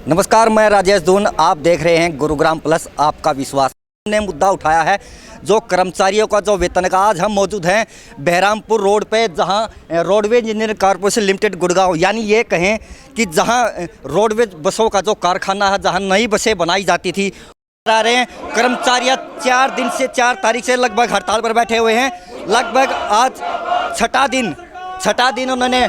नमस्कार, मैं राजेश दून। आप देख रहे हैं गुरुग्राम प्लस, आपका विश्वास। ने मुद्दा उठाया है जो कर्मचारियों का जो वेतन का। आज हम मौजूद हैं बहरामपुर रोड पे, जहां roadways engineer corporation limited Gurgaon, यानी ये कहें कि जहां रोडवेज बसों का जो कारखाना है, जहां नई बसें बनाई जाती थी, आ रहे हैं कर्मचारी 4 तारीख से लगभग हड़ताल पर बैठे हुए हैं। लगभग आज छठा दिन उन्होंने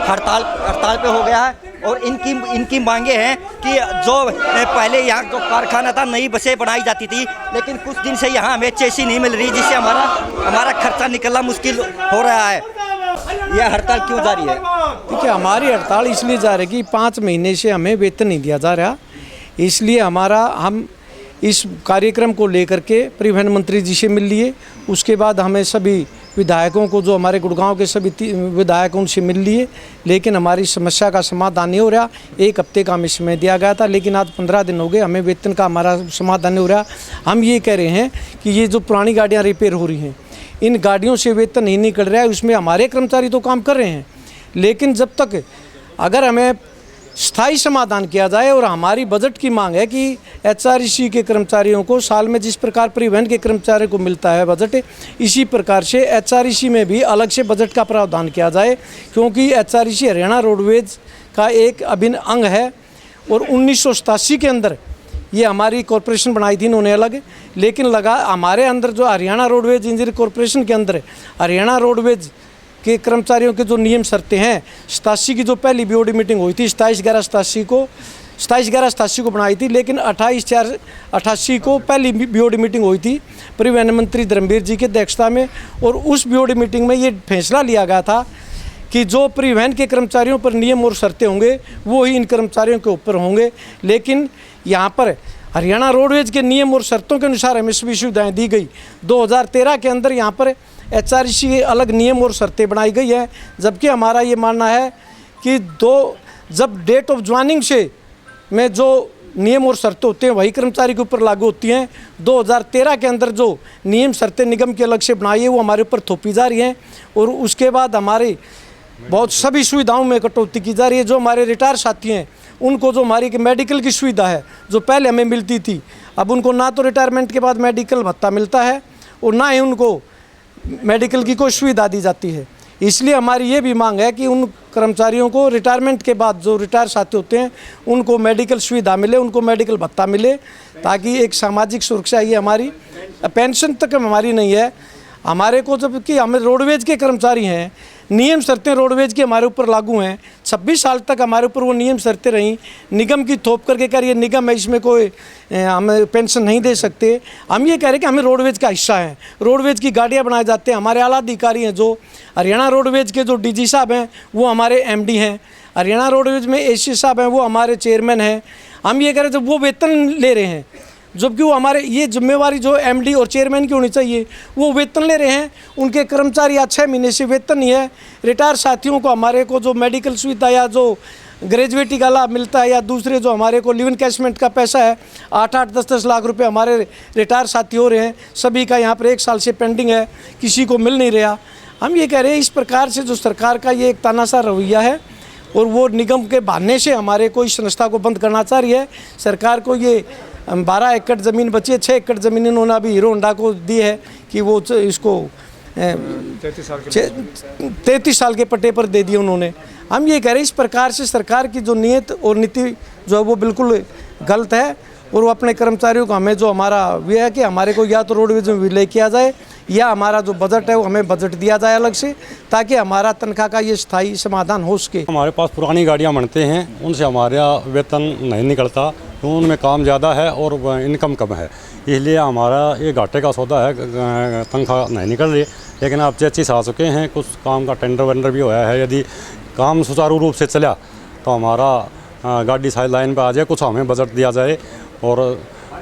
हड़ताल पे हो गया है। और इनकी मांगे हैं कि जो पहले यहाँ जो कारखाना था, नई बसें बनाई जाती थी, लेकिन कुछ दिन से यहाँ हमें चेसी नहीं मिल रही, जिससे हमारा खर्चा निकलना मुश्किल हो रहा है। यह हड़ताल क्यों जारी है? देखिए, हमारी हड़ताल इसलिए जा रही है कि 5 महीने से हमें वेतन नहीं दिया जा रहा, इसलिए हम इस कार्यक्रम को लेकर के परिवहन मंत्री जी से मिल लिए। उसके बाद हमें सभी विधायकों को, जो हमारे गुड़गांव के सभी विधायक उनसे मिल लिए, लेकिन हमारी समस्या का समाधान नहीं हो रहा। 1 हफ्ते का हमें समय दिया गया था, लेकिन आज 15 दिन हो गए, हमें वेतन का हमारा समाधान नहीं हो रहा। हम ये कह रहे हैं कि ये जो पुरानी गाड़ियाँ रिपेयर हो रही हैं, इन गाड़ियों से वेतन नहीं निकल रहा है। उसमें हमारे कर्मचारी तो काम कर रहे हैं, लेकिन जब तक अगर हमें स्थायी समाधान किया जाए, और हमारी बजट की मांग है कि एचआरटीसी के कर्मचारियों को साल में जिस प्रकार परिवहन के कर्मचारियों को मिलता है बजट, इसी प्रकार से एचआरटीसी में भी अलग से बजट का प्रावधान किया जाए, क्योंकि एचआरटीसी हरियाणा रोडवेज का एक अभिन्न अंग है। और 1987 के अंदर ये हमारी कॉरपोरेशन बनाई थी इन्होंने अलग, लेकिन लगा हमारे अंदर जो हरियाणा रोडवेज इंजीनियर कॉरपोरेशन के अंदर हरियाणा रोडवेज के कर्मचारियों के जो नियम शर्तें हैं, 87 की जो पहली बीओडी मीटिंग हुई थी 27/11/87 को बनाई थी, लेकिन 28/4/88 को पहली बीओडी मीटिंग हुई थी परिवहन मंत्री धर्मवीर जी की अध्यक्षता में। और उस बीओडी मीटिंग में ये फैसला लिया गया था कि जो परिवहन के कर्मचारियों पर नियम और शर्तें होंगे वो ही इन कर्मचारियों के ऊपर होंगे। लेकिन यहाँ पर हरियाणा रोडवेज के नियम और शर्तों के अनुसार हमें सभी सुविधाएँ दी गई। 2013 के अंदर यहाँ पर एचआरटीसी के अलग नियम और शर्तें बनाई गई हैं, जबकि हमारा ये मानना है कि जब डेट ऑफ ज्वाइनिंग से में जो नियम और शर्तें होते हैं वही कर्मचारी के ऊपर लागू होती हैं। 2013 के अंदर जो नियम शर्तें निगम के अलग से बनाई है वो हमारे ऊपर थोपी जा रही हैं, और उसके बाद हमारे बहुत सभी सुविधाओं में कटौती की जा रही है। जो हमारे रिटायर साथी हैं उनको जो हमारी मेडिकल की सुविधा है जो पहले हमें मिलती थी, अब उनको ना तो रिटायरमेंट के बाद मेडिकल भत्ता मिलता है और ना ही उनको मेडिकल की कोई सुविधा दी जाती है। इसलिए हमारी ये भी मांग है कि उन कर्मचारियों को रिटायरमेंट के बाद जो रिटायर साथी होते हैं उनको मेडिकल सुविधा मिले, उनको मेडिकल भत्ता मिले, ताकि एक सामाजिक सुरक्षा ये हमारी पेंशन तक हमारी नहीं है हमारे को। जबकि हम रोडवेज के कर्मचारी हैं, नियम शर्तें रोडवेज की हमारे ऊपर लागू हैं। 26 साल तक हमारे ऊपर वो नियम शर्तें रहीं। निगम की थोप करके कह रही है निगम है, इसमें कोई हमें पेंशन नहीं दे सकते। हम ये कह रहे हैं कि हमें रोडवेज का हिस्सा है, रोडवेज की गाड़ियाँ बनाए जाते हैं। हमारे आला अधिकारी हैं, जो हरियाणा रोडवेज के जो डीजी साहब हैं वो हमारे एमडी हैं, हरियाणा रोडवेज में एसी साहब हैं वो हमारे चेयरमैन हैं। हम ये कह रहे हैं जब वो वेतन ले रहे हैं, जबकि वो हमारे ये जिम्मेवारी जो एमडी और चेयरमैन की होनी चाहिए, वो वेतन ले रहे हैं, उनके कर्मचारी आज 6 महीने से वेतन नहीं है। रिटायर साथियों को हमारे को जो मेडिकल सुविधा या जो ग्रेजुएटी का लाभ मिलता है, या दूसरे जो हमारे को लिव इनकैशमेंट का पैसा है 8-8, 10-10 लाख रुपए हमारे रिटायर साथी हो रहे हैं, सभी का यहाँ पर 1 साल से पेंडिंग है, किसी को मिल नहीं रहा। हम ये कह रहे हैं इस प्रकार से जो सरकार का ये एक तानाशाह रवैया है, और वो निगम के बहाने से हमारे को इस संस्था को बंद करना चाह रही है। सरकार को ये 12 एकड़ ज़मीन बची है, 6 एकड़ ज़मीन इन्होंने अभी हीरो होंडा को दी है कि वो इसको 33 साल के पट्टे पर दे दिए उन्होंने। हम ये कह रहे हैं इस प्रकार से सरकार की जो नीयत और नीति जो है वो बिल्कुल गलत है, और वो अपने कर्मचारियों को हमें जो हमारा ये है कि हमारे को या तो रोडवेज में विलय किया जाए, या हमारा जो बजट है वो हमें बजट दिया जाए अलग से, ताकि हमारा तनख्वाह का ये स्थायी समाधान हो सके। हमारे पास पुरानी गाड़ियां बनते हैं, उनसे हमारा वेतन नहीं निकलता, तो उनमें काम ज़्यादा है और इनकम कम है, इसलिए हमारा ये घाटे का सौदा है, तनख्वाह नहीं निकल रही। लेकिन अब 6 साल चुके हैं, कुछ काम का टेंडर वेंडर भी हुआ है। यदि काम सुचारू रूप से चला तो हमारा गाड़ी साइड लाइन पर आ जाए, कुछ हमें बजट दिया जाए, और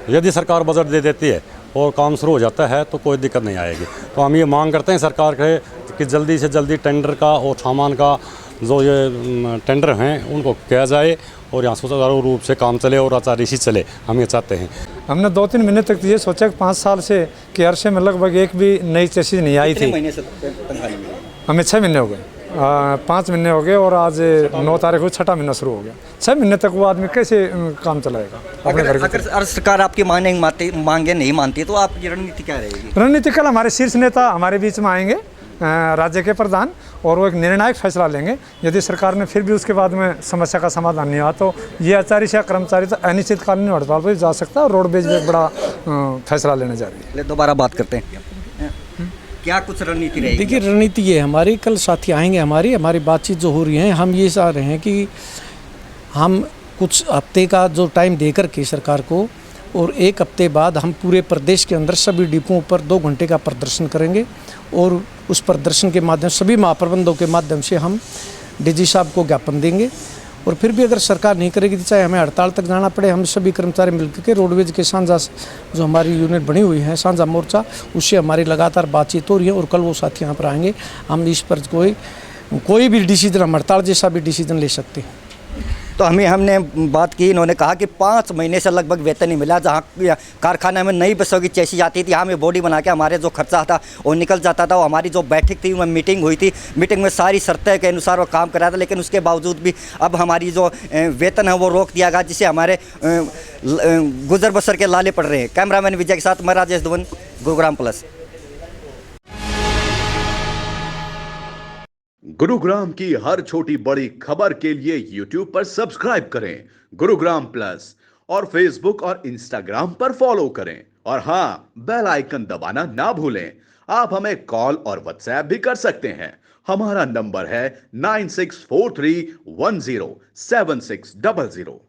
यदि सरकार बजट दे देती है और काम शुरू हो जाता है तो कोई दिक्कत नहीं आएगी। तो हम ये मांग करते हैं सरकार के कि जल्दी से जल्दी टेंडर का और सामान का जो ये टेंडर हैं उनको किया जाए, और यहाँ सुचारू रूप से काम चले और एचआरटीसी चले, हम ये चाहते हैं। हमने 2-3 महीने तक ये सोचा कि 5 साल से कि अरसे में लगभग एक भी नई चीज़ नहीं आई थी। महीने से तनख्वाह नहीं मिली? हमें 6 महीने हो गए। 5 महीने हो गए और आज 9 तारीख को 6ठा महीना शुरू हो गया। 6 महीने तक वो आदमी कैसे काम चलाएगा अपने घर के? अगर सरकार आपकी मांगे नहीं मानती तो आपकी रणनीति क्या रहेगी? रणनीति कल हमारे शीर्ष नेता हमारे बीच में आएंगे, राज्य के प्रधान, और वो एक निर्णायक फैसला लेंगे। यदि सरकार ने फिर भी उसके बाद में समस्या का समाधान नहीं हुआ तो ये आचार्य या कर्मचारी तो अनिश्चितकालीन हड़ताल पर जा सकता है और रोडवेज में एक बड़ा फैसला लेने जा रही है। दोबारा बात करते हैं, क्या कुछ रणनीति रहेगी? देखिए, रणनीति ये हमारी, कल साथी आएंगे, हमारी बातचीत जो हो रही है, हम ये चाह रहे हैं कि हम कुछ हफ्ते का जो टाइम दे करके सरकार को, और 1 हफ्ते बाद हम पूरे प्रदेश के अंदर सभी डिपों पर 2 घंटे का प्रदर्शन करेंगे और उस प्रदर्शन के माध्यम सभी महाप्रबंधों के माध्यम से हम डीजी साहब को ज्ञापन देंगे। और फिर भी अगर सरकार नहीं करेगी तो चाहे हमें हड़ताल तक जाना पड़े, हम सभी कर्मचारी मिलकर के रोडवेज के साझा जो हमारी यूनिट बनी हुई है साझा मोर्चा, उससे हमारी लगातार बातचीत हो रही है और कल वो साथी यहाँ पर आएंगे। हम इस पर कोई भी डिसीजन, हम हड़ताल जैसा भी डिसीजन ले सकते हैं। तो हमने बात की, इन्होंने कहा कि 5 महीने से लगभग वेतन नहीं मिला। जहाँ कारखाने में नई बसों की चेसी जाती थी, हमें बॉडी बना के हमारे जो खर्चा था वो निकल जाता था। वो हमारी जो बैठक थी, उसमें मीटिंग हुई थी, मीटिंग में सारी शर्तें के अनुसार वो काम कर रहा था, लेकिन उसके बावजूद भी अब हमारी जो वेतन है वो रोक दिया गया, जिससे हमारे गुजर बसर के लाले पड़ रहे हैं। कैमरामैन विजय के साथ मैं राजेश धवन, गुरुग्राम प्लस। गुरुग्राम की हर छोटी बड़ी खबर के लिए YouTube पर सब्सक्राइब करें गुरुग्राम प्लस, और Facebook और Instagram पर फॉलो करें, और हाँ, बेल आइकन दबाना ना भूलें। आप हमें कॉल और व्हाट्सएप भी कर सकते हैं। हमारा नंबर है 9643107600।